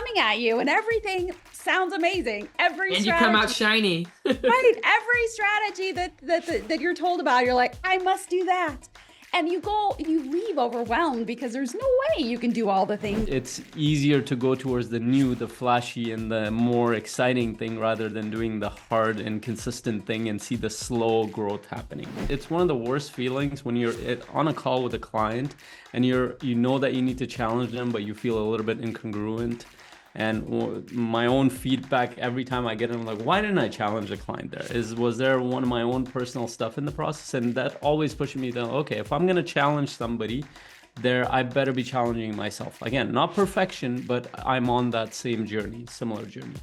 coming at you and everything sounds amazing. Every And you come out strategy, shiny. right? Every strategy that you're told about, you're like, I must do that. And you leave overwhelmed because there's no way you can do all the things. It's easier to go towards the new, the flashy, and the more exciting thing rather than doing the hard and consistent thing and see the slow growth happening. It's one of the worst feelings when you're on a call with a client and you know that you need to challenge them, but you feel a little bit incongruent. And my own feedback every time I get in, I'm like, why didn't I challenge a client there? Was there one of my own personal stuff in the process? And that always pushes me down. Okay, if I'm going to challenge somebody there, I better be challenging myself. Again, not perfection, but I'm on that same journey, similar journey.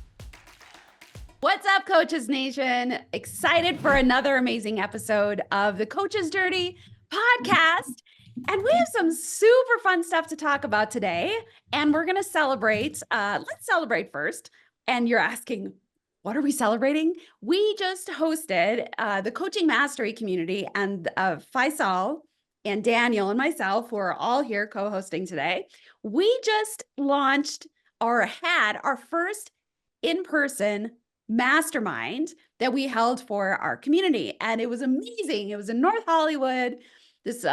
What's up, Coaches Nation? Excited for another amazing episode of the Coach's Journey podcast. And we have some super fun stuff to talk about today. And we're going to celebrate. Let's celebrate first. And you're asking, what are we celebrating? We just hosted the Coaching Mastery community, and Faisal and Daniel and myself, who are all here co-hosting today. We just launched or had our first in-person mastermind that we held for our community. And it was amazing. It was in North Hollywood this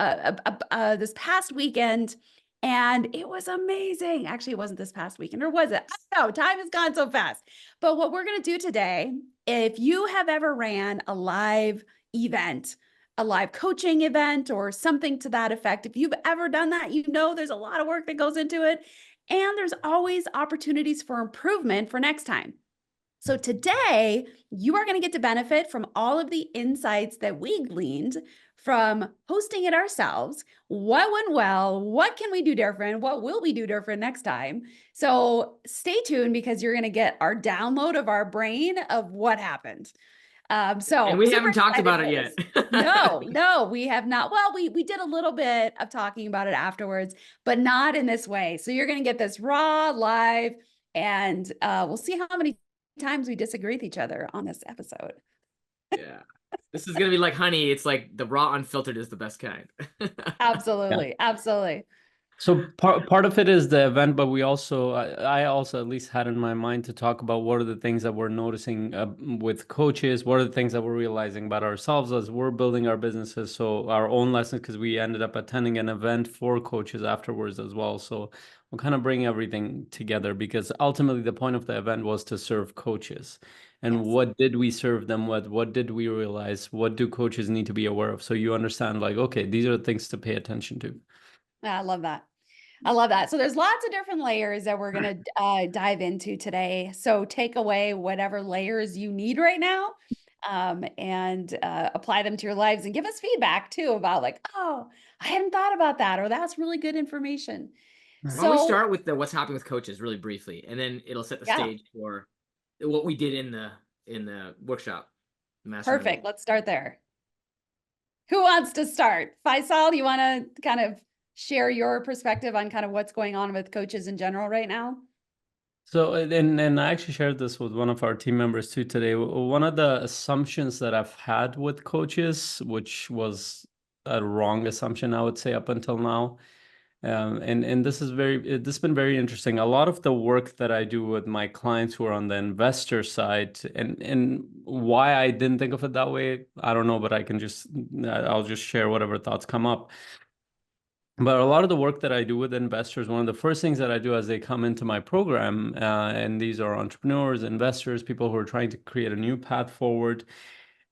past weekend. And it was amazing. Actually, it wasn't this past weekend, or was it? I don't know. Time has gone so fast. But what we're going to do today, if you have ever ran a live event, a live coaching event, or something to that effect, if you've ever done that, you know there's a lot of work that goes into it. And there's always opportunities for improvement for next time. So today, you are going to get to benefit from all of the insights that we gleaned from hosting it ourselves. What went well? What can we do different? What will we do different next time? So stay tuned, because you're going to get our download of our brain of what happened. And we haven't talked about it yet. No, we have not. Well, we did a little bit of talking about it afterwards, but not in this way. So you're going to get this raw, live, and we'll see how many times we disagree with each other on this episode. Yeah. This is going to be like honey. It's like the raw unfiltered is the best kind. Absolutely. Yeah. Absolutely. So part of it is the event, but I also at least had in my mind to talk about what are the things that we're noticing with coaches, what are the things that we're realizing about ourselves as we're building our businesses. So our own lessons, because we ended up attending an event for coaches afterwards as well. So we'll kind of bring everything together, because ultimately the point of the event was to serve coaches. And Yes. what did we serve them with? What did we realize? What do coaches need to be aware of? So you understand, like, okay, these are the things to pay attention to. I love that. I love that. So there's lots of different layers that we're going to dive into today. So take away whatever layers you need right now, and apply them to your lives, and give us feedback too about, like, oh, I hadn't thought about that, or that's really good information. Why don't we start with what's happening with coaches really briefly, and then it'll set the stage for what we did in the workshop. Perfect. Let's start there. Who wants to start? Faisal, you want to kind of share your perspective on kind of what's going on with coaches in general right now? So, and I actually shared this with one of our team members too today. One of the assumptions that I've had with coaches, which was a wrong assumption, I would say, up until now. And this has been very interesting. A lot of the work that I do with my clients who are on the investor side, and why I didn't think of it that way, I don't know, but I'll just share whatever thoughts come up. But a lot of the work that I do with investors, one of the first things that I do as they come into my program, and these are entrepreneurs, investors, people who are trying to create a new path forward,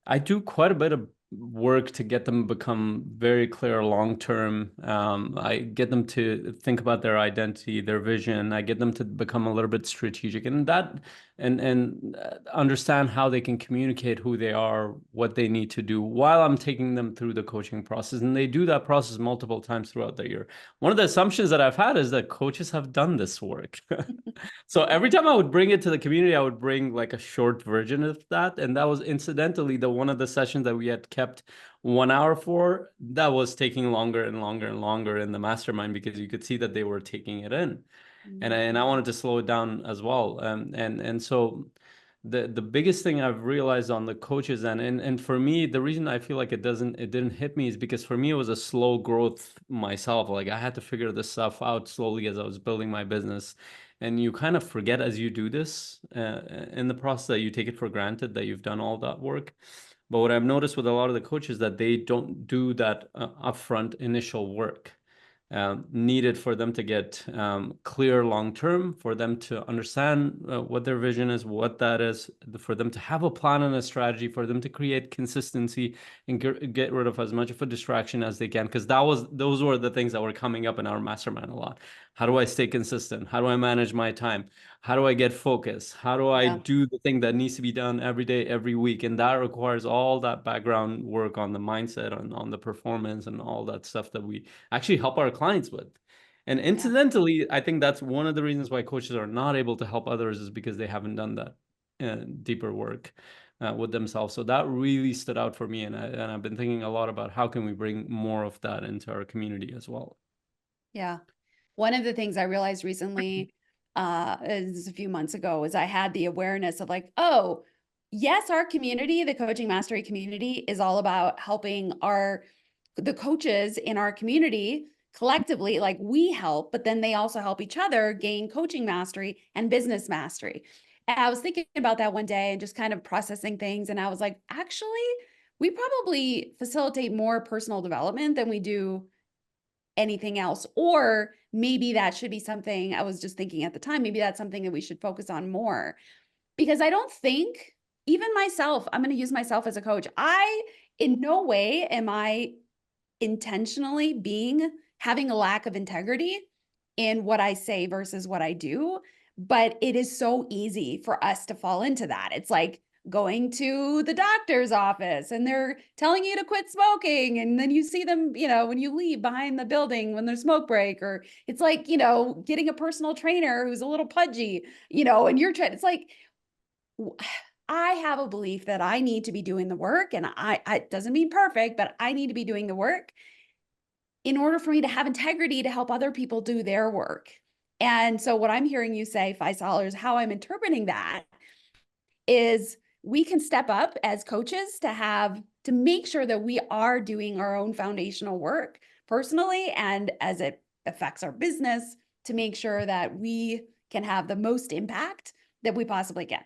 I do quite a bit of work to get them become very clear long-term. I get them to think about their identity, their vision. I get them to become a little bit strategic, and understand how they can communicate who they are, what they need to do, while I'm taking them through the coaching process. And they do that process multiple times throughout the year. One of the assumptions that I've had is that coaches have done this work. So every time I would bring it to the community, I would bring like a short version of that. And that was incidentally one of the sessions that we had kept 1 hour for, that was taking longer and longer and longer in the mastermind, because you could see that they were taking it in. And I wanted to slow it down as well. And so the biggest thing I've realized on the coaches and for me, the reason I feel like it didn't hit me is because for me it was a slow growth myself. Like I had to figure this stuff out slowly as I was building my business. And you kind of forget as you do this in the process that you take it for granted that you've done all that work. But what I've noticed with a lot of the coaches that they don't do that upfront initial work needed for them to get clear long term, for them to understand what their vision is, what that is, for them to have a plan and a strategy, for them to create consistency and get rid of as much of a distraction as they can. Because those were the things that were coming up in our mastermind a lot. How do I stay consistent? How do I manage my time? How do I get focus? How do I do the thing that needs to be done every day, every week? And that requires all that background work on the mindset, on the performance, and all that stuff that we actually help our clients with. And incidentally, I think that's one of the reasons why coaches are not able to help others is because they haven't done that deeper work with themselves. So that really stood out for me. And I've been thinking a lot about how can we bring more of that into our community as well. Yeah. One of the things I realized recently, is a few months ago, is I had the awareness of like, oh, yes, our community, the coaching mastery community, is all about helping the coaches in our community collectively, like we help, but then they also help each other gain coaching mastery and business mastery. And I was thinking about that one day and just kind of processing things. And I was like, actually, we probably facilitate more personal development than we do anything else. Or maybe that should be something, I was just thinking at the time, maybe that's something that we should focus on more. Because I don't think, even myself, I'm going to use myself as a coach. In no way am I intentionally having a lack of integrity in what I say versus what I do. But it is so easy for us to fall into that. It's like going to the doctor's office and they're telling you to quit smoking. And then you see them, when you leave behind the building when there's smoke break, or it's like, getting a personal trainer who's a little pudgy, and you're trying, it's like, I have a belief that I need to be doing the work, and it doesn't mean perfect, but I need to be doing the work in order for me to have integrity to help other people do their work. And so what I'm hearing you say, Faisal, is how I'm interpreting that is we can step up as coaches to make sure that we are doing our own foundational work personally and as it affects our business, to make sure that we can have the most impact that we possibly can.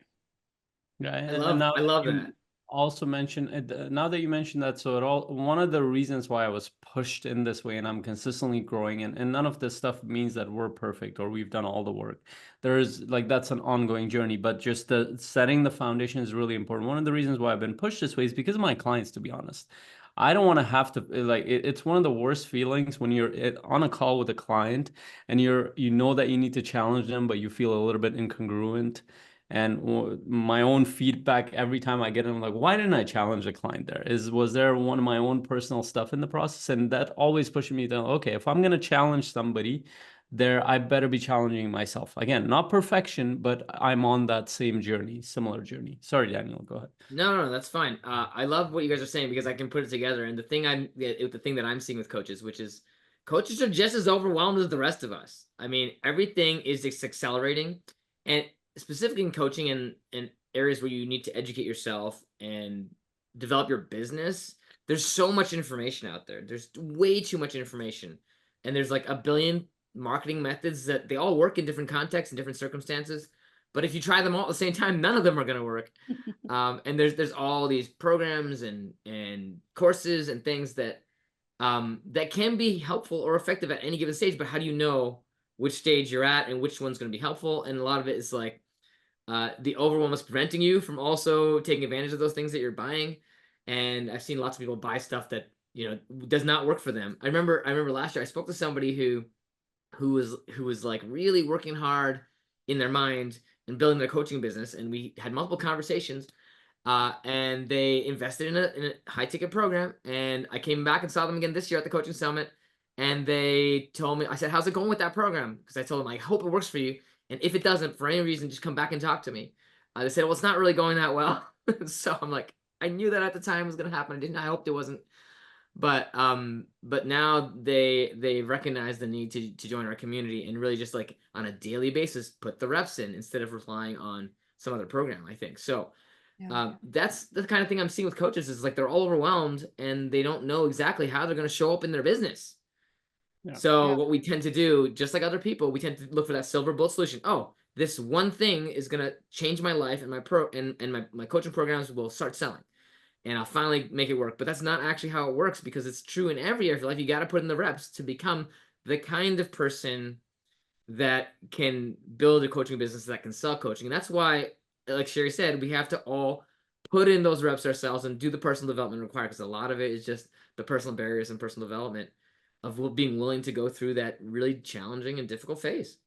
Yeah, I love that. Also mentioned now that you mentioned that, so one of the reasons why I was pushed in this way and I'm consistently growing, and none of this stuff means that we're perfect or we've done all the work. There's like, that's an ongoing journey, but just the setting the foundation is really important. One of the reasons why I've been pushed this way is because of my clients, to be honest. I don't want to have to it's one of the worst feelings when you're on a call with a client and you know that you need to challenge them, but you feel a little bit incongruent. And my own feedback every time I get it, I'm like, why didn't I challenge the client there? Was there one of my own personal stuff in the process? And that always pushes me to, okay, if I'm going to challenge somebody there, I better be challenging myself. Again, not perfection, but I'm on that same journey, similar journey. Sorry, Daniel, go ahead. No, that's fine. I love what you guys are saying because I can put it together. And the thing that I'm seeing with coaches, which is coaches are just as overwhelmed as the rest of us. I mean, everything is just accelerating, and specifically in coaching and areas where you need to educate yourself and develop your business, there's so much information out there. There's way too much information. And there's like a billion marketing methods that they all work in different contexts and different circumstances. But if you try them all at the same time, none of them are going to work. And there's all these programs and courses and things that that can be helpful or effective at any given stage. But how do you know which stage you're at and which one's going to be helpful? And a lot of it is like the overwhelm is preventing you from also taking advantage of those things that you're buying. And I've seen lots of people buy stuff that does not work for them. I remember last year I spoke to somebody who was like really working hard in their mind and building their coaching business, and we had multiple conversations. And they invested in a high ticket program, and I came back and saw them again this year at the coaching summit. And they told me, I said, how's it going with that program? Because I told them, I hope it works for you. And if it doesn't, for any reason, just come back and talk to me. They said, well, it's not really going that well. So I'm like, I knew that at the time was going to happen. I hoped it wasn't. But now they recognize the need to join our community and really just like on a daily basis, put the reps in instead of relying on some other program, I think. So that's the kind of thing I'm seeing with coaches is like they're all overwhelmed and they don't know exactly how they're going to show up in their business. Yeah. So Yeah. what we tend to do, just like other people, we tend to look for that silver bullet solution. Oh, this one thing is gonna change my life, and my coaching programs will start selling, and I'll finally make it work. But that's not actually how it works, because it's true in every area of your life. You got to put in the reps to become the kind of person that can build a coaching business, that can sell coaching. And that's why, like Sherry said, we have to all put in those reps ourselves and do the personal development required, because a lot of it is just the personal barriers and personal development of being willing to go through that really challenging and difficult phase.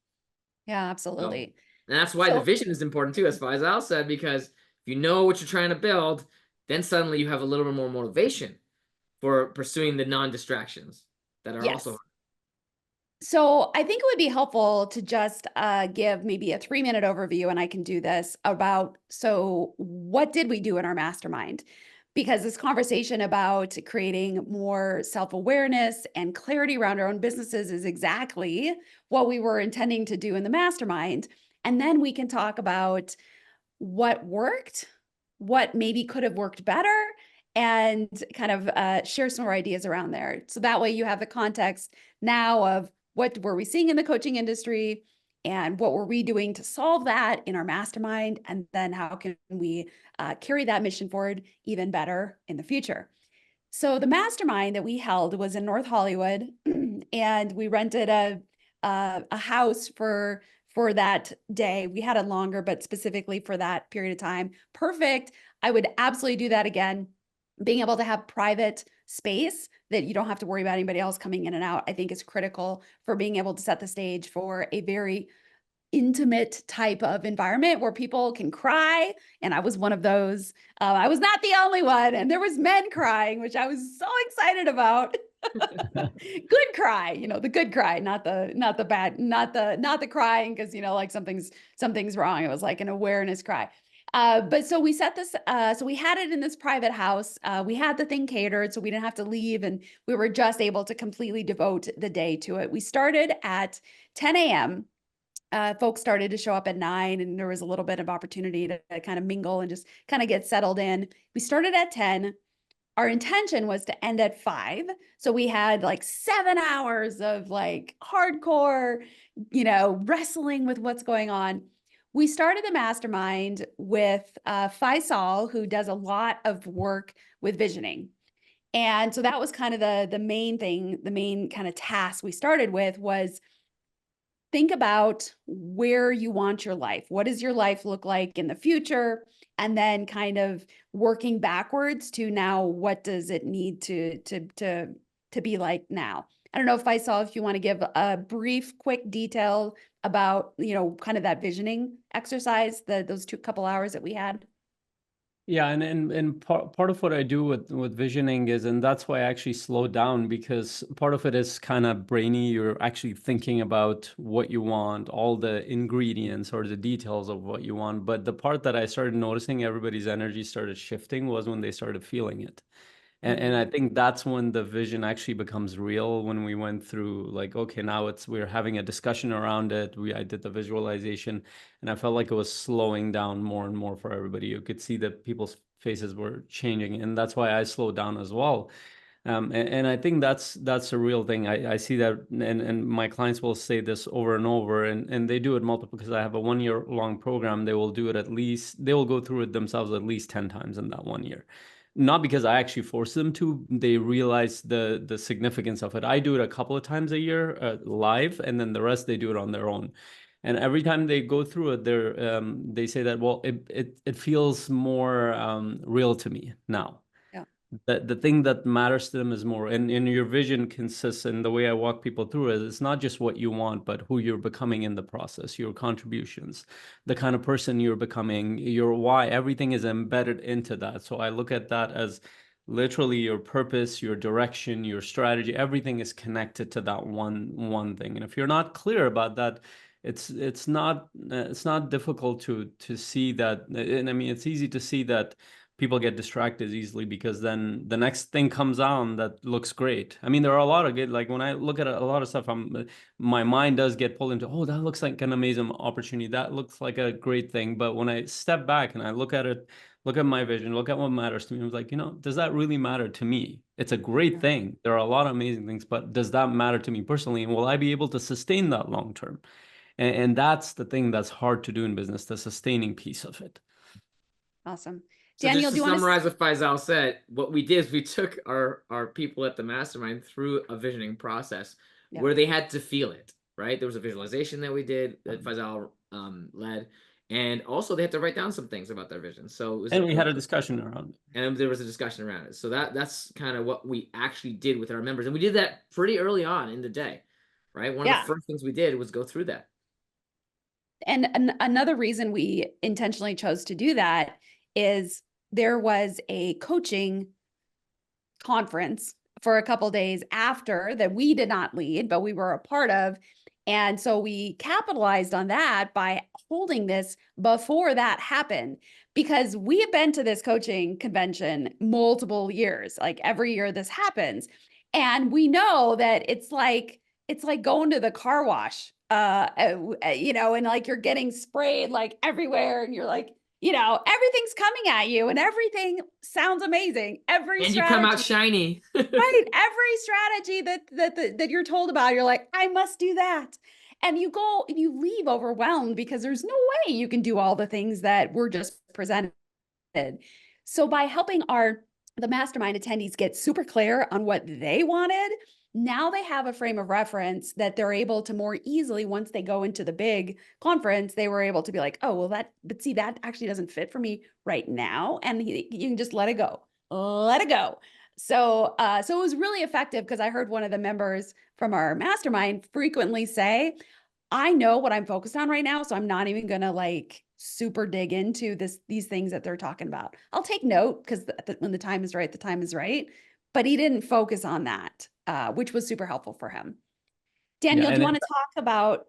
Yeah, So, absolutely. and that's why the So vision is important too, as Faisal said, because if you know what you're trying to build, then suddenly you have a little bit more motivation for pursuing the non-distractions that are also. yes. So I think it would be helpful to just give maybe a 3-minute overview, and I can do this about, so what did we do in our mastermind? Because this conversation about creating more self-awareness and clarity around our own businesses is exactly what we were intending to do in the mastermind. And then we can talk about what worked, what maybe could have worked better, and kind of share some more ideas around there. So that way you have the context now of what were we seeing in the coaching industry and what were we doing to solve that in our mastermind, and then how can we carry that mission forward even better in the future. So the mastermind that we held was in North Hollywood, and we rented a house for that day. We had it longer, but specifically for that period of time. Perfect. I would absolutely do that again. Being able to have private space that you don't have to worry about anybody else coming in and out, I think is critical for being able to set the stage for a very intimate type of environment where people can cry. And I was one of those. I was not the only one, and there was men crying, which I was so excited about. Good cry, the good cry, not the bad, not the crying because like something's wrong. It was like an awareness cry. But so we set this, so we had it in this private house. We had the thing catered, so we didn't have to leave, and we were just able to completely devote the day to it. We started at 10 a.m. Folks started to show up at 9, and there was a little bit of opportunity to kind of mingle and just kind of get settled in. We started at 10. Our intention was to end at 5. So we had like 7 hours of like hardcore, wrestling with what's going on. We started the mastermind with Faisal, who does a lot of work with visioning. And so that was kind of the main thing, the main kind of task we started with was think about where you want your life. What does your life look like in the future? And then kind of working backwards to now, what does it need to be like now? I don't know if if you want to give a brief, quick detail about, kind of that visioning exercise, those couple hours that we had. Yeah, and part of what I do with visioning is, and that's why I actually slow down, because part of it is kind of brainy. You're actually thinking about what you want, all the ingredients or the details of what you want. But the part that I started noticing everybody's energy started shifting was when they started feeling it. And I think that's when the vision actually becomes real, when we went through like, okay, now we're having a discussion around it. I did the visualization, and I felt like it was slowing down more and more for everybody. You could see that people's faces were changing, and that's why I slowed down as well. And I think that's a real thing. I see that, and my clients will say this over and over, and they do it multiple, because I have a 1 year long program. They will do it they will go through it themselves at least 10 times in that 1 year. Not because I actually force them to. They realize the significance of it. I do it a couple of times a year live, and then the rest they do it on their own. And every time they go through it, they say that, well, it feels more real to me now. Yeah. The thing that matters to them is more, and your vision consists, in the way I walk people through it, it's not just what you want, but who you're becoming in the process, your contributions, the kind of person you're becoming, your why. Everything is embedded into that. So I look at that as literally your purpose, your direction, your strategy. Everything is connected to that one thing. And if you're not clear about that, it's not difficult to see that. And I mean, it's easy to see that people get distracted easily because then the next thing comes on that looks great. I mean, there are a lot of good, like when I look at a lot of stuff, my mind does get pulled into, oh, that looks like an amazing opportunity. That looks like a great thing. But when I step back and I look at it, look at my vision, look at what matters to me, I was like, does that really matter to me? It's a great thing. There are a lot of amazing things, but does that matter to me personally? And will I be able to sustain that long term? And that's the thing that's hard to do in business, the sustaining piece of it. Awesome. So Daniel, just do to you want to summarize what Faisal said, what we did is we took our people at the mastermind through a visioning process where they had to feel it, right? There was a visualization that we did that Faisal led, and also they had to write down some things about their vision. So it was, and we had a discussion around it. And there was a discussion around it. So that's kind of what we actually did with our members, and we did that pretty early on in the day, right? One of the first things we did was go through that. And another reason we intentionally chose to do that is there was a coaching conference for a couple days after that we did not lead, but we were a part of. And so we capitalized on that by holding this before that happened, because we have been to this coaching convention multiple years, like every year this happens. And we know that it's like going to the car wash, and like you're getting sprayed like everywhere and you're like, everything's coming at you and everything sounds amazing. And you come out shiny. Right. Every strategy that you're told about, you're like, I must do that. And you go and you leave overwhelmed because there's no way you can do all the things that were just presented. So by helping the mastermind attendees get super clear on what they wanted, now they have a frame of reference that they're able to more easily, once they go into the big conference, they were able to be like, oh, well, but see, that actually doesn't fit for me right now. And you can just let it go. Let it go. So it was really effective, because I heard one of the members from our mastermind frequently say, I know what I'm focused on right now, so I'm not even going to like super dig into these things that they're talking about. I'll take note, because when the time is right, the time is right. But he didn't focus on that, which was super helpful for him. Daniel, do you want to talk about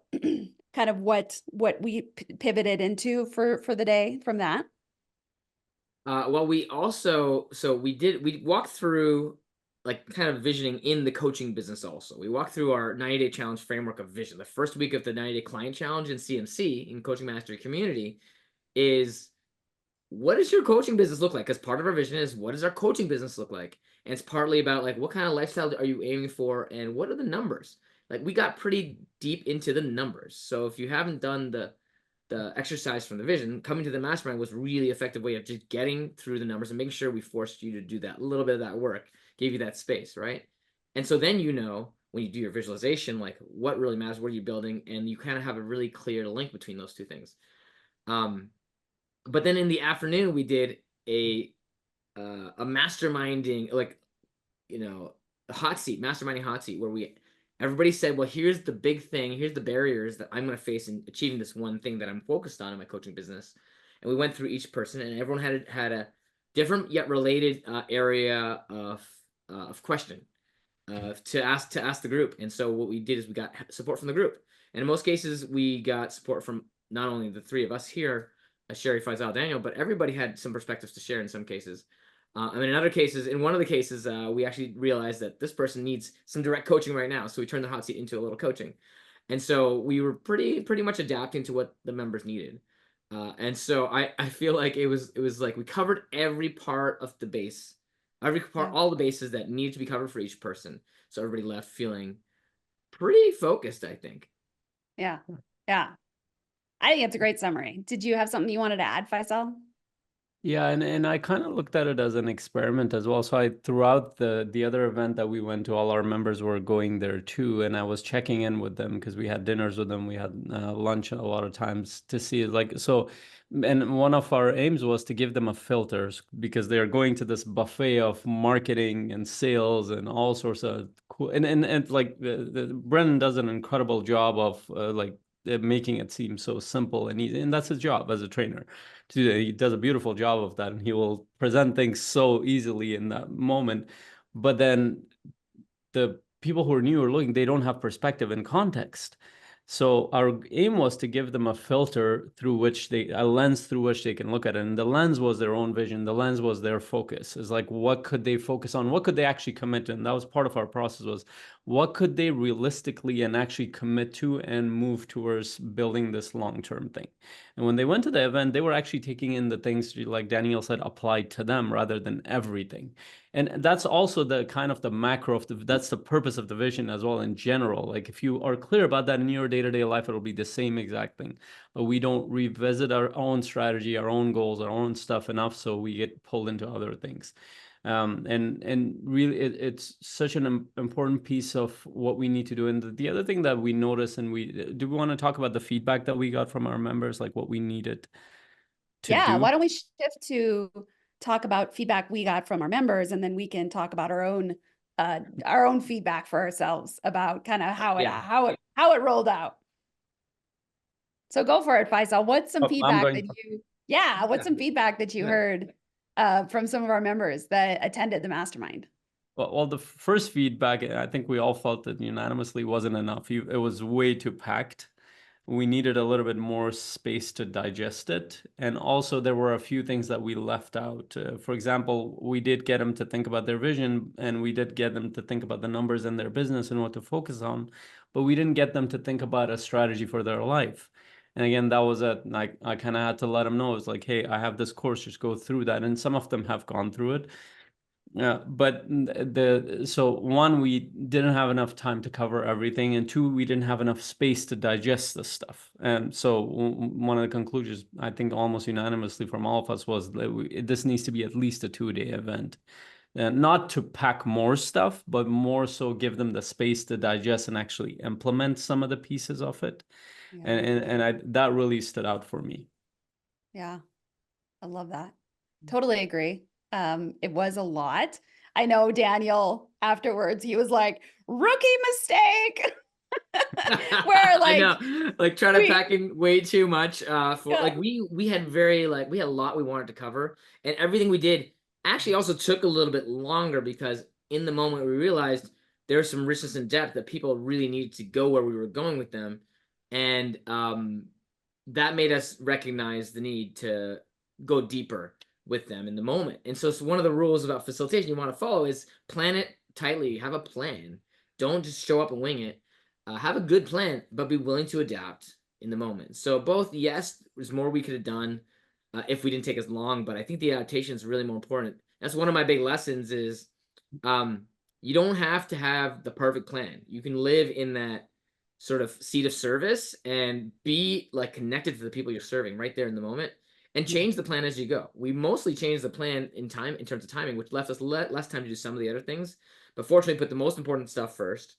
kind of what we pivoted into for the day from that? Well, we walked through like kind of visioning in the coaching business also. We walked through our 90-day challenge framework of vision. The first week of the 90-day client challenge in CMC, in Coaching Mastery Community, is what does your coaching business look like? Because part of our vision is, what does our coaching business look like? And it's partly about like, what kind of lifestyle are you aiming for, and what are the numbers? Like, we got pretty deep into the numbers. So if you haven't done the exercise from the vision, coming to the mastermind was really effective way of just getting through the numbers and making sure we forced you to do that little bit of that work, gave you that space, right? And so then, when you do your visualization, like what really matters, what are you building, and you kind of have a really clear link between those two things. But then in the afternoon, we did a masterminding, like, a masterminding hot seat, where everybody said, well, here's the big thing, here's the barriers that I'm going to face in achieving this one thing that I'm focused on in my coaching business. And we went through each person, and everyone had a different yet related area of question to ask the group. And so what we did is we got support from the group, and in most cases we got support from not only the three of us here, Sherry, Faisal, Daniel, but everybody had some perspectives to share in some cases. In one of the cases, we actually realized that this person needs some direct coaching right now. So we turned the hot seat into a little coaching. And so we were pretty much adapting to what the members needed. And so I feel like it was like we covered every part of the base, all the bases that needed to be covered for each person. So everybody left feeling pretty focused, I think. Yeah. Yeah. I think it's a great summary. Did you have something you wanted to add, Faisal? Yeah, and I kind of looked at it as an experiment as well. So throughout the other event that we went to, all our members were going there too, and I was checking in with them because we had dinners with them, we had lunch a lot of times to see so. And one of our aims was to give them a filters, because they're going to this buffet of marketing and sales and all sorts of cool. And like Brennan does an incredible job of making it seem so simple and easy, and that's his job as a trainer. He does a beautiful job of that, and he will present things so easily in that moment. But then the people who are new or looking, they don't have perspective and context. So our aim was to give them a filter through which a lens through which they can look at it. And the lens was their own vision. The lens was their focus. It's like, what could they focus on? What could they actually commit to? And that was part of our process, was what could they realistically and actually commit to and move towards building this long-term thing. And when they went to the event, they were actually taking in the things, like Danielle said, applied to them rather than everything. And that's also the kind of the macro of that's the purpose of the vision as well in general. Like if you are clear about that in your day-to-day life, it'll be the same exact thing. But we don't revisit our own strategy, our own goals, our own stuff enough, so we get pulled into other things. And really, it's such an important piece of what we need to do. And the other thing that we notice, and we want to talk about the feedback that we got from our members, like what we needed to do. Why don't we shift to talk about feedback we got from our members, and then we can talk about our own feedback for ourselves about kind of how it rolled out. So go for it, Faisal. What's some feedback some feedback that you heard from some of our members that attended the mastermind? Well, the first feedback, I think we all felt it unanimously, wasn't enough. It was way too packed. We needed a little bit more space to digest it. And also there were a few things that we left out. For example, we did get them to think about their vision, and we did get them to think about the numbers in their business and what to focus on, but we didn't get them to think about a strategy for their life. And again, that was I kind of had to let them know, it's like, hey, I have this course, just go through that. And some of them have gone through it. But so one, we didn't have enough time to cover everything, and two, we didn't have enough space to digest this stuff. And so one of the conclusions, I think almost unanimously from all of us, was that this needs to be at least a 2-day event. Not to pack more stuff, but more so give them the space to digest and actually implement some of the pieces of it. Yeah. And that really stood out for me. Yeah, I love that. Totally agree. It was a lot. I know Daniel afterwards, he was like, rookie mistake. Where I know, like trying to pack in way too much like we had we had a lot we wanted to cover, and everything we did actually also took a little bit longer because in the moment we realized there's some richness and depth that people really needed to go where we were going with them, and that made us recognize the need to go deeper with them in the moment. And so it's one of the rules about facilitation you want to follow is plan it tightly, have a plan, don't just show up and wing it. Have a good plan, but be willing to adapt in the moment. So both, yes, there's more we could have done if we didn't take as long, but I think the adaptation is really more important. That's one of my big lessons is you don't have to have the perfect plan. You can live in that sort of seat of service and be like connected to the people you're serving right there in the moment, and change the plan as you go. We mostly changed the plan in terms of timing, which left us less time to do some of the other things, but fortunately put the most important stuff first.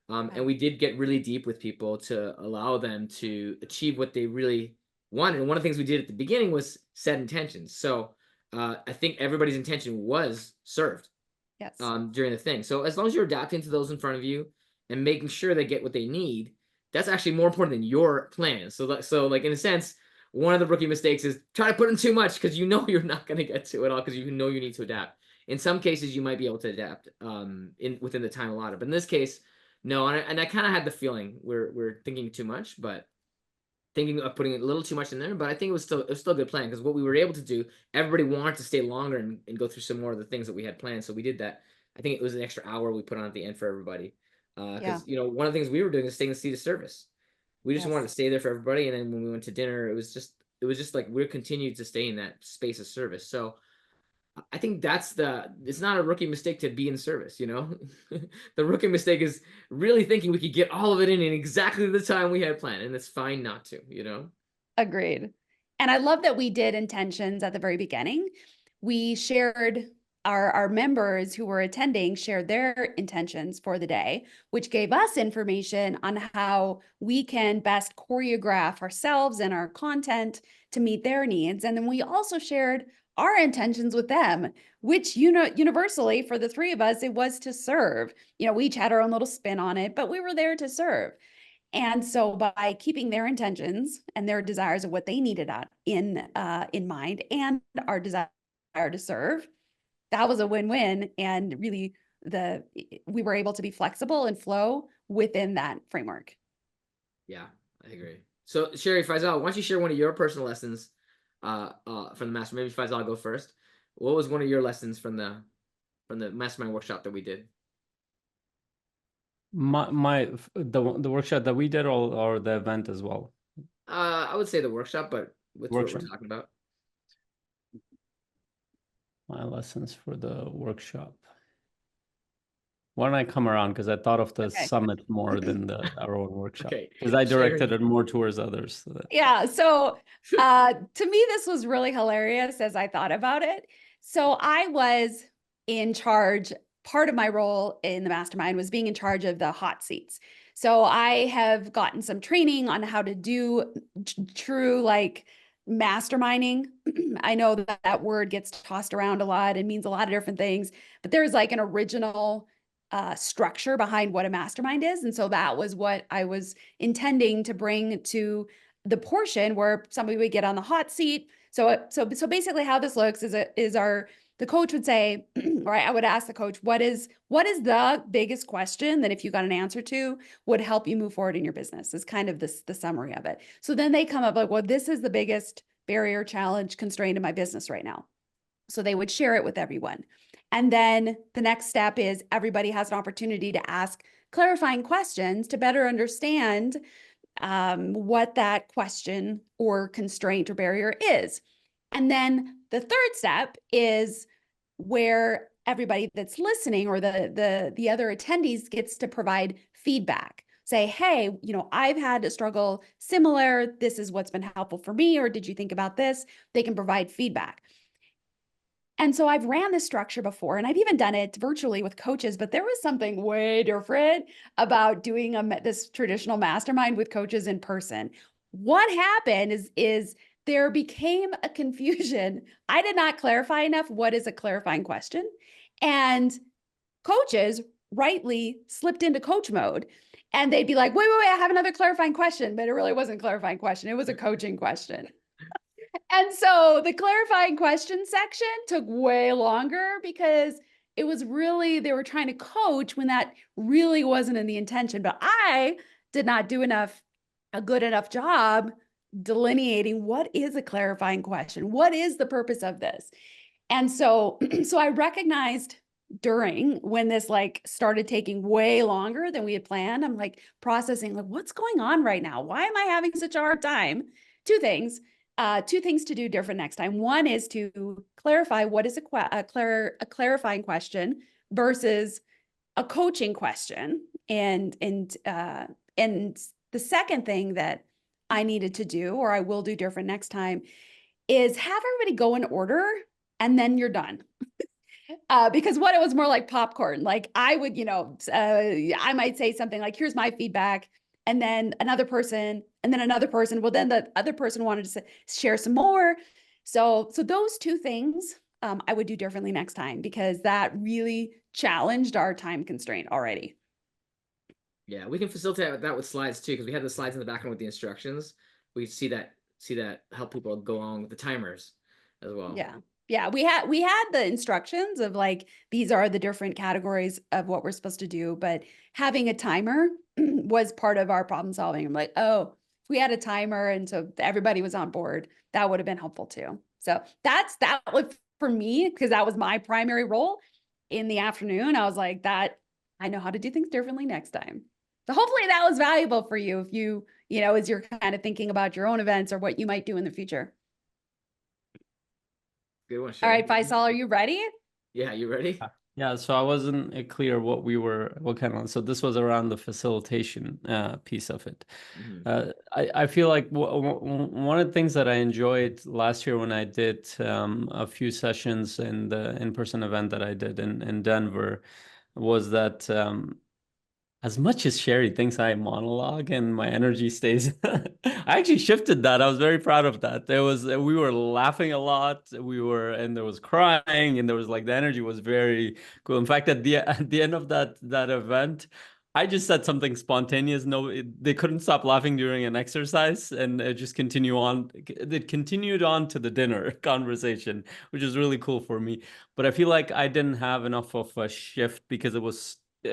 And we did get really deep with people to allow them to achieve what they really wanted. And one of the things we did at the beginning was set intentions. So I think everybody's intention was served during the thing. So as long as you're adapting to those in front of you and making sure they get what they need, that's actually more important than your plan. So like in a sense, one of the rookie mistakes is try to put in too much because you know you're not going to get to it all because you know you need to adapt. In some cases, you might be able to adapt within the time allotted. But in this case, no. And I kind of had the feeling we're thinking too much, but thinking of putting a little too much in there. But I think it was still a good plan because what we were able to do, everybody wanted to stay longer and go through some more of the things that we had planned. So we did that. I think it was an extra hour we put on at the end for everybody. Because one of the things we were doing is staying in the seat of service. We just wanted to stay there for everybody, and then when we went to dinner, it was just like we're continued to stay in that space of service. So I think it's not a rookie mistake to be in service, the rookie mistake is really thinking we could get all of it in exactly the time we had planned, and it's fine not to, Agreed. And I love that we did intentions at the very beginning. We shared our members who were attending shared their intentions for the day, which gave us information on how we can best choreograph ourselves and our content to meet their needs. And then we also shared our intentions with them, which, universally for the three of us, it was to serve. We each had our own little spin on it, but we were there to serve. And so by keeping their intentions and their desires of what they needed in mind and our desire to serve, that was a win-win. And really we were able to be flexible and flow within that framework. Yeah, I agree. So Sherry, Faisal, why don't you share one of your personal lessons from the master? Maybe Faisal, I'll go first. What was one of your lessons from the mastermind workshop that we did? The workshop that we did, or the event as well. I would say the workshop, but with what we're Workshop. talking about. My lessons for the workshop. Why don't I come around? Because I thought of the Okay. summit more than our own workshop. Okay. Because I Sherry. directed it more towards others. Yeah. So to me, this was really hilarious as I thought about it. So I was in charge. Part of my role in the mastermind was being in charge of the hot seats. So I have gotten some training on how to do true like masterminding. I know that that word gets tossed around a lot and means a lot of different things, but there's like an original structure behind what a mastermind is. And so that was what I was intending to bring to the portion where somebody would get on the hot seat. So basically how this looks is the coach would say, right, I would ask the coach, what is the biggest question that if you got an answer to would help you move forward in your business, is kind of the summary of it. So then they come up like, well, this is the biggest barrier, challenge, constraint in my business right now. So they would share it with everyone. And then the next step is everybody has an opportunity to ask clarifying questions to better understand what that question or constraint or barrier is. And then the third step is where everybody that's listening or the other attendees gets to provide feedback. Say, hey, I've had a struggle similar. This is what's been helpful for me. Or did you think about this? They can provide feedback. And so I've ran this structure before, and I've even done it virtually with coaches, but there was something way different about doing this traditional mastermind with coaches in person. What happened is there became a confusion. I did not clarify enough what is a clarifying question. And coaches rightly slipped into coach mode. And they'd be like, wait, I have another clarifying question. But it really wasn't a clarifying question. It was a coaching question. And so the clarifying question section took way longer because it was really, they were trying to coach when that really wasn't in the intention. But I did not do a good enough job delineating what is a clarifying question? What is the purpose of this? And so, so I recognized during when this like started taking way longer than we had planned, I'm like processing like, what's going on right now? Why am I having such a hard time? Two things to do different next time. One is to clarify what is a clarifying question versus a coaching question. And the second thing that I needed to do, or I will do different next time, is have everybody go in order and then you're done. Because what it was more like popcorn. Like I would, I might say something like, here's my feedback. And then another person, and then another person. Well, then the other person wanted to share some more. So those two things I would do differently next time because that really challenged our time constraint already. Yeah, we can facilitate that with slides too, because we have the slides in the background with the instructions. We see that help people go on with the timers as well. Yeah, we had the instructions of like, these are the different categories of what we're supposed to do, but having a timer was part of our problem solving. I'm like, oh, if we had a timer and so everybody was on board, that would have been helpful too. So that was for me, because that was my primary role in the afternoon. I was like, that I know how to do things differently next time. So hopefully that was valuable for you if you as you're kind of thinking about your own events or what you might do in the future. Good one, All Sherry. right, Faisal, are you ready? Yeah, you ready? Yeah, so I wasn't clear what kind of, so this was around the facilitation piece of it. I feel like one of the things that I enjoyed last year when I did a few sessions in the in-person event that I did in Denver was that as much as Sherry thinks I monologue and my energy stays, I actually shifted that. I was very proud of that. We were laughing a lot. And there was crying, and there was like the energy was very cool. In fact, at the end of that event, I just said something spontaneous. They couldn't stop laughing during an exercise, and it just continued on. It continued on to the dinner conversation, which is really cool for me. But I feel like I didn't have enough of a shift because it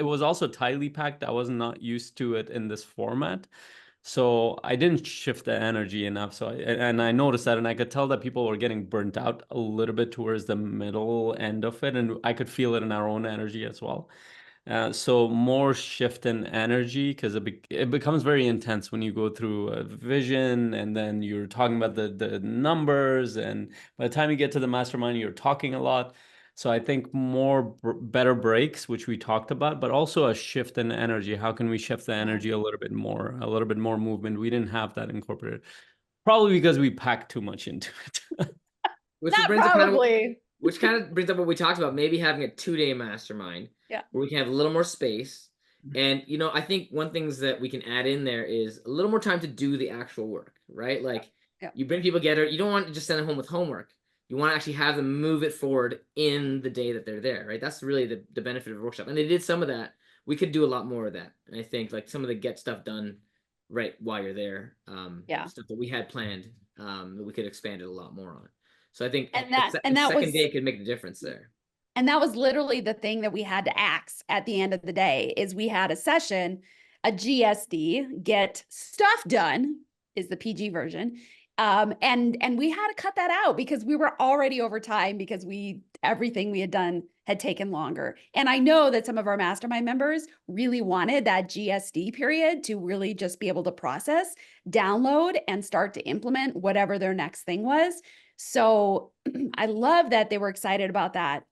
was also tightly packed. I was not used to it in this format. So I didn't shift the energy enough. So and I noticed that, and I could tell that people were getting burnt out a little bit towards the middle end of it, and I could feel it in our own energy as well. So more shift in energy, because it becomes very intense when you go through a vision, and then you're talking about the numbers, and by the time you get to the mastermind, you're talking a lot. So I think more better breaks, which we talked about, but also a shift in energy. How can we shift the energy a little bit more movement? We didn't have that incorporated, probably because we packed too much into it. Which Not brings probably. which kind of brings up what we talked about, maybe having a 2-day mastermind, Yeah. where we can have a little more space. And I think one things that we can add in there is a little more time to do the actual work, right? Like Yeah. you bring people together, you don't want to just send them home with homework. You want to actually have them move it forward in the day that they're there, right? That's really the benefit of a workshop. And they did some of that. We could do a lot more of that. And I think like some of the get stuff done right while you're there, stuff that we had planned, that we could expand it a lot more on. So I think the second day could make the difference there. And that was literally the thing that we had to axe at the end of the day is we had a session, a GSD, get stuff done is the PG version. And we had to cut that out because we were already over time because everything we had done had taken longer. And I know that some of our mastermind members really wanted that GSD period to really just be able to process, download, and start to implement whatever their next thing was. So I love that they were excited about that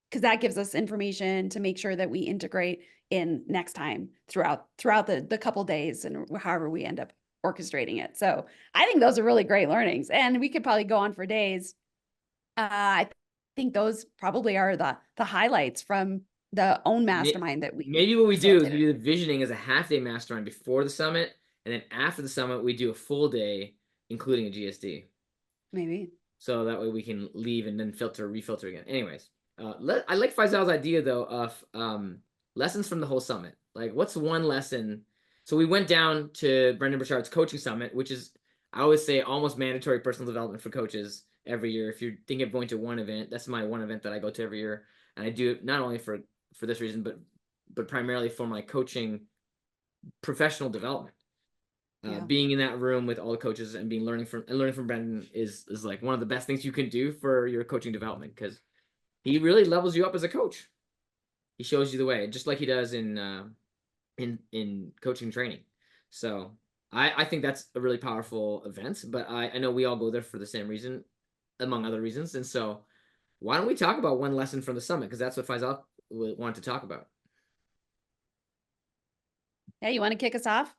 because that gives us information to make sure that we integrate in next time throughout the couple days and however we end up orchestrating it. So I think those are really great learnings, and we could probably go on for days. I think those probably are the highlights from the own mastermind that we maybe what we do is we do the visioning as a half-day mastermind before the summit, and then after the summit we do a full day including a GSD. Maybe. So that way we can leave and then refilter again. Anyways, I like Faisal's idea though of lessons from the whole summit. Like, what's one lesson? So we went down to Brendan Burchard's coaching summit, which is, I always say, almost mandatory personal development for coaches every year. If you're thinking of going to one event, that's my one event that I go to every year, and I do it not only for this reason, but primarily for my coaching professional development. Being in that room with all the coaches and learning from Brendan is like one of the best things you can do for your coaching development, because he really levels you up as a coach. He shows you the way, just like he does in coaching training. So I think that's a really powerful event, but I know we all go there for the same reason, among other reasons. And so why don't we talk about one lesson from the summit? Because that's what Faisal wanted to talk about. Yeah, you want to kick us off?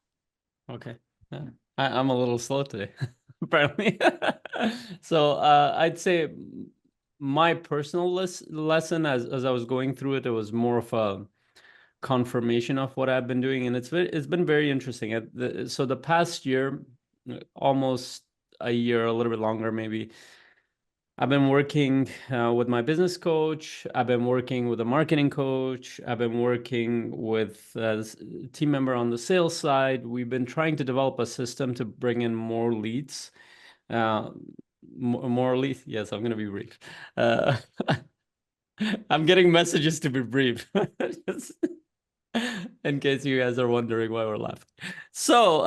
Okay. Yeah. I'm a little slow today, apparently. So I'd say my personal lesson as I was going through it, it was more of a confirmation of what I've been doing, and it's been very interesting. So the past year, almost a year, a little bit longer maybe, I've been working with my business coach. I've been working with a marketing coach. I've been working with a team member on the sales side. We've been trying to develop a system to bring in more leads. More leads. Yes, I'm going to be brief. I'm getting messages to be brief. In case you guys are wondering why we're laughing. So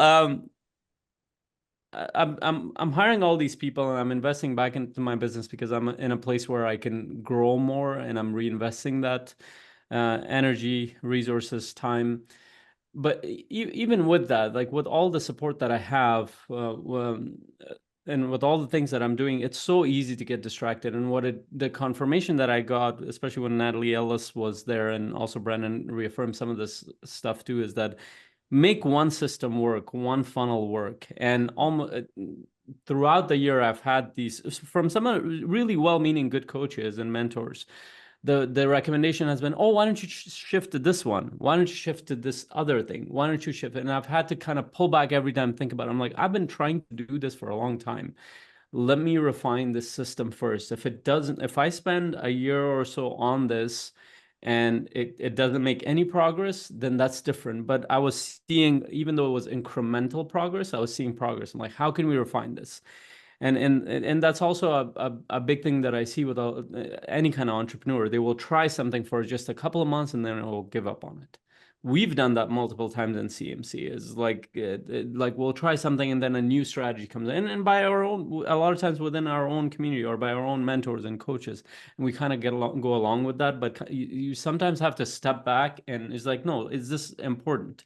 I'm hiring all these people, and I'm investing back into my business because I'm in a place where I can grow more, and I'm reinvesting that energy, resources, time. But even with that, like with all the support that I have, and with all the things that I'm doing, it's so easy to get distracted. And the confirmation that I got, especially when Natalie Ellis was there, and also Brendan reaffirmed some of this stuff too, is that make one system work, one funnel work. And almost throughout the year, I've had these from some really well-meaning good coaches and mentors. The recommendation has been, oh, why don't you shift to this one? Why don't you shift to this other thing? Why don't you shift? And I've had to kind of pull back every time, think about it. I'm like, I've been trying to do this for a long time. Let me refine this system first. If I spend a year or so on this and it doesn't make any progress, then that's different. But I was seeing, even though it was incremental progress, I was seeing progress. I'm like, how can we refine this? And that's also a big thing that I see with any kind of entrepreneur. They will try something for just a couple of months and then it will give up on it. we've done that multiple times in CMC. Is like we'll try something and then a new strategy comes in, and by our own, a lot of times within our own community or by our own mentors and coaches, and we kind of go along with that. But you sometimes have to step back and it's like, no, is this important?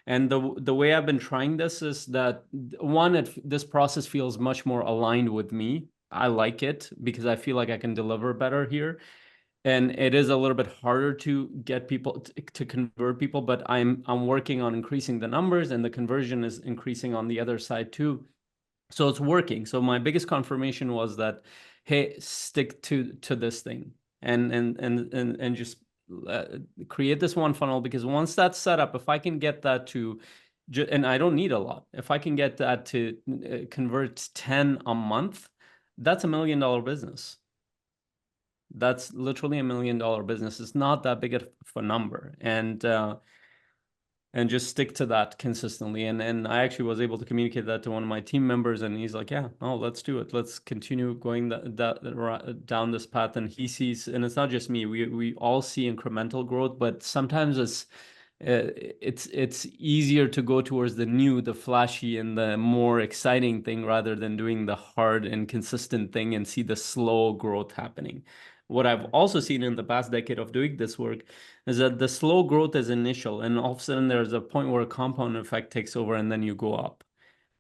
And the way I've been trying this is that one, this process feels much more aligned with me. I like it because I feel like I can deliver better here. And it is a little bit harder to get people to convert people, but I'm working on increasing the numbers, and the conversion is increasing on the other side too. So it's working. So my biggest confirmation was that, hey, stick to this thing and just create this one funnel, because once that's set up, if I can get that to, and I don't need a lot, if I can get that to convert 10 a month, that's $1 million business. That's literally $1 million business. It's not that big of a number, and just stick to that consistently. And I actually was able to communicate that to one of my team members, and he's like, "Yeah, oh, let's do it. Let's continue going down this path." And he sees, and it's not just me. We all see incremental growth, but sometimes it's easier to go towards the new, the flashy, and the more exciting thing rather than doing the hard and consistent thing and see the slow growth happening. What I've also seen in the past decade of doing this work is that the slow growth is initial, and all of a sudden there's a point where a compound effect takes over, and then you go up.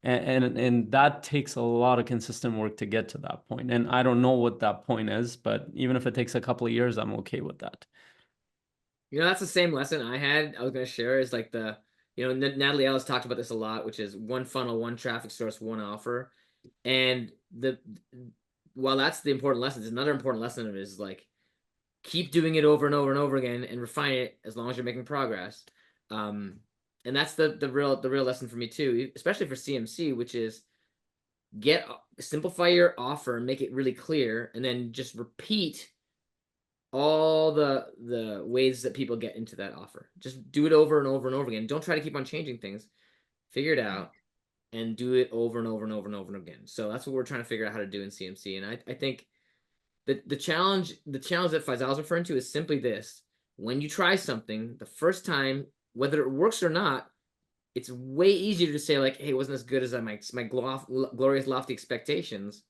And that takes a lot of consistent work to get to that point. And I don't know what that point is, but even if it takes a couple of years, I'm okay with that. You know, that's the same lesson I had. I was going to share is like Natalie Ellis talked about this a lot, which is one funnel, one traffic source, one offer. And while that's the important lesson, another important lesson of it is like, keep doing it over and over and over again and refine it as long as you're making progress. And that's the real lesson for me too, especially for CMC, which is simplify your offer and make it really clear, and then just repeat all the ways that people get into that offer. Just do it over and over and over again. Don't try to keep on changing things. Figure it out and do it over and over and over and over again. So that's what we're trying to figure out how to do in CMC. And I think the challenge that Faisal's referring to is simply this: when you try something the first time, whether it works or not, it's way easier to say like, hey, it wasn't as good as my glorious lofty expectations.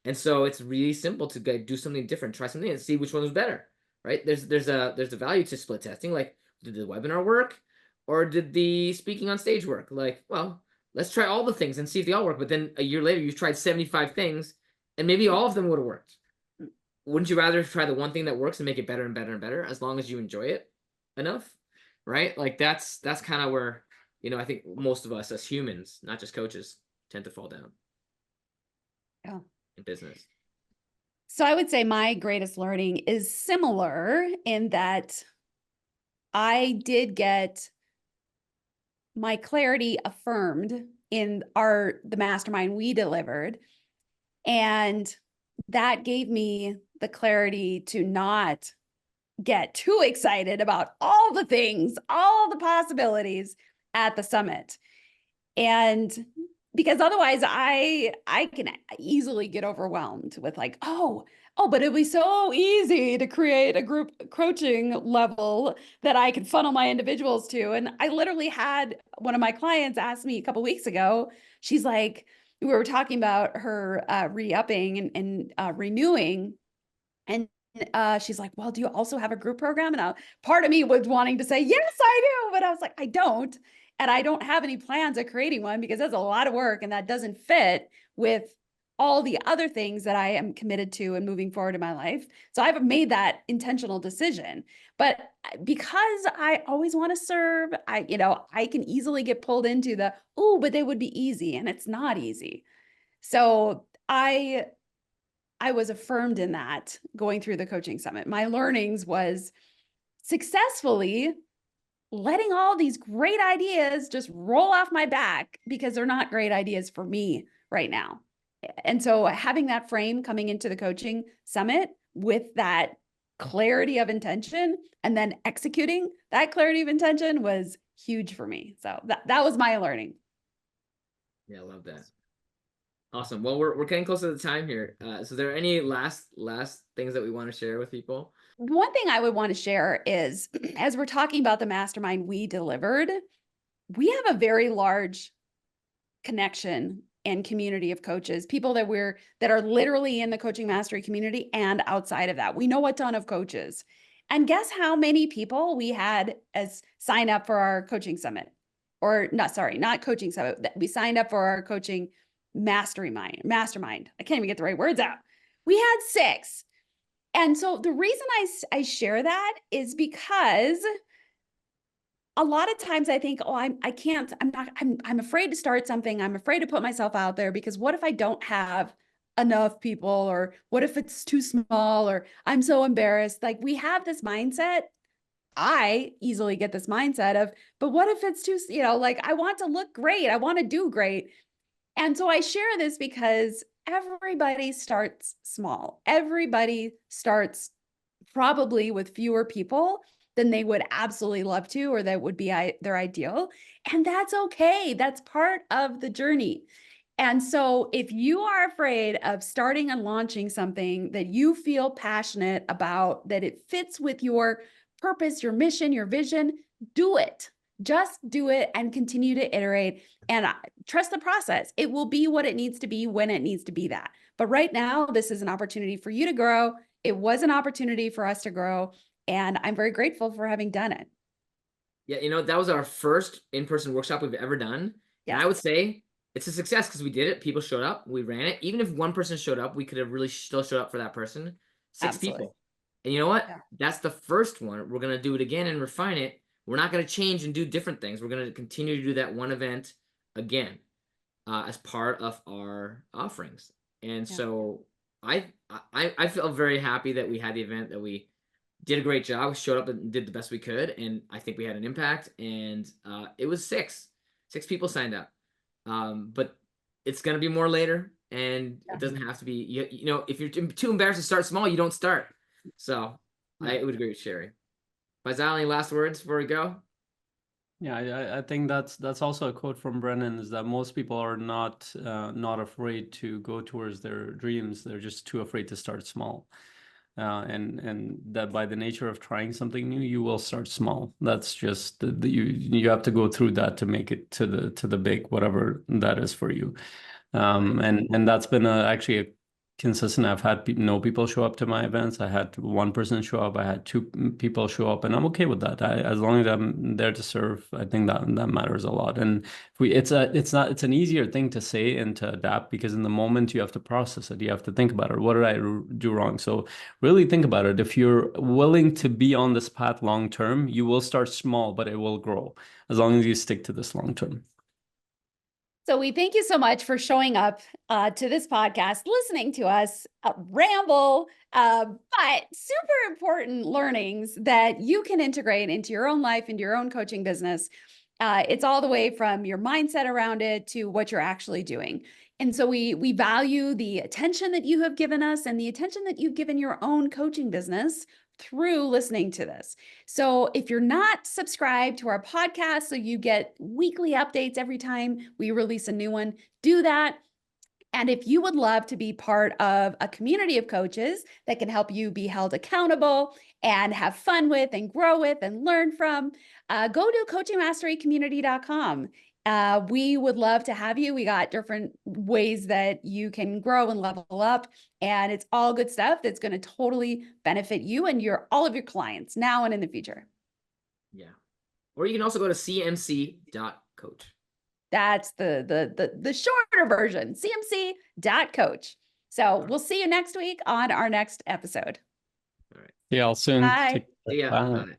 And so it's really simple to do something different, try something and see which one was better, right? There's a value to split testing. Like, did the webinar work or did the speaking on stage work? Like, well, let's try all the things and see if they all work. But then a year later, you've tried 75 things and maybe all of them would have worked. Wouldn't you rather try the one thing that works and make it better and better and better, as long as you enjoy it enough, right? Like that's kind of where, I think most of us as humans, not just coaches, tend to fall down. Yeah. In business. So I would say my greatest learning is similar in that I did get my clarity affirmed in the mastermind we delivered. And that gave me the clarity to not get too excited about all the things, all the possibilities at the summit. And because otherwise I can easily get overwhelmed with like, oh, but it'd be so easy to create a group coaching level that I could funnel my individuals to. And I literally had one of my clients ask me a couple of weeks ago, she's like, we were talking about her re-upping and renewing. And she's like, well, do you also have a group program? And part of me was wanting to say, yes, I do. But I was like, I don't. And I don't have any plans of creating one because that's a lot of work and that doesn't fit with all the other things that I am committed to and moving forward in my life. So I've made that intentional decision. But because I always want to serve, I can easily get pulled into but they would be easy, and it's not easy. So I was affirmed in that going through the coaching summit. My learnings was successfully letting all these great ideas just roll off my back because they're not great ideas for me right now. And so having that frame coming into the coaching summit with that clarity of intention and then executing that clarity of intention was huge for me. So that was my learning. Yeah, I love that. Awesome. Well, we're getting close to the time here. So there are any last things that we want to share with people? one thing I would want to share is, as we're talking about the mastermind we delivered, we have a very large connection and community of coaches, people that are literally in the coaching mastery community and outside of that. We know a ton of coaches. And guess how many people we had as sign up for our coaching summit? Or not coaching summit. We signed up for our coaching mastermind. I can't even get the right words out. We had 6. And so the reason I share that is because a lot of times I think, oh, I'm afraid to start something. I'm afraid to put myself out there because what if I don't have enough people, or what if it's too small, or I'm so embarrassed? Like, we have this mindset. I easily get this mindset of, but what if it's too, like, I want to look great. I want to do great. And so I share this because everybody starts small. Everybody starts probably with fewer people than they would absolutely love to, or that would be their ideal. And that's okay. That's part of the journey. And so if you are afraid of starting and launching something that you feel passionate about, that it fits with your purpose, your mission, your vision, do it. Just do it and continue to iterate and trust the process. It will be what it needs to be when it needs to be that. But right now, this is an opportunity for you to grow. It was an opportunity for us to grow. And I'm very grateful for having done it. Yeah, that was our first in-person workshop we've ever done. Yes. And I would say it's a success because we did it. People showed up. We ran it. Even if one person showed up, we could have really still showed up for that person. 6 Absolutely. people. And you know what? Yeah. That's the first one. We're going to do it again and refine it. We're not going to change and do different things. We're going to continue to do that one event again as part of our offerings. And so I feel very happy that we had the event, that we did a great job, showed up and did the best we could. And I think we had an impact. And it was 6 people signed up. But it's going to be more later. And it doesn't have to be, if you're too embarrassed to start small, you don't start. So I would agree with Sherry. Faisal, any last words before we go? Yeah, I think that's also a quote from Brennan, is that most people are not afraid to go towards their dreams. They're just too afraid to start small. And that by the nature of trying something new, you will start small. That's just you have to go through that to make it to the big, whatever that is for you. And that's been actually a consistent. I've had no people show up to my events. I had one person show up. I had 2 people show up, and I'm okay with that. As long as I'm there to serve, I think that matters a lot. And it's an easier thing to say and to adapt, because in the moment you have to process it. You have to think about it. What did I do wrong? So really think about it. If you're willing to be on this path long term, you will start small, but it will grow as long as you stick to this long term. So we thank you so much for showing up to this podcast, listening to us ramble, but super important learnings that you can integrate into your own life, into your own coaching business. It's all the way from your mindset around it to what you're actually doing. And so we value the attention that you have given us and the attention that you've given your own coaching business through listening to this. So if you're not subscribed to our podcast, so you get weekly updates every time we release a new one, do that. And if you would love to be part of a community of coaches that can help you be held accountable and have fun with and grow with and learn from, go to coachingmasterycommunity.com. We would love to have you. We got different ways that you can grow and level up, and it's all good stuff that's going to totally benefit you and all of your clients now and in the future. Yeah. Or you can also go to cmc.coach. That's the shorter version, cmc.coach. So we'll see you next week on our next episode. All right. Yeah, I'll soon. Bye. Yeah. Bye.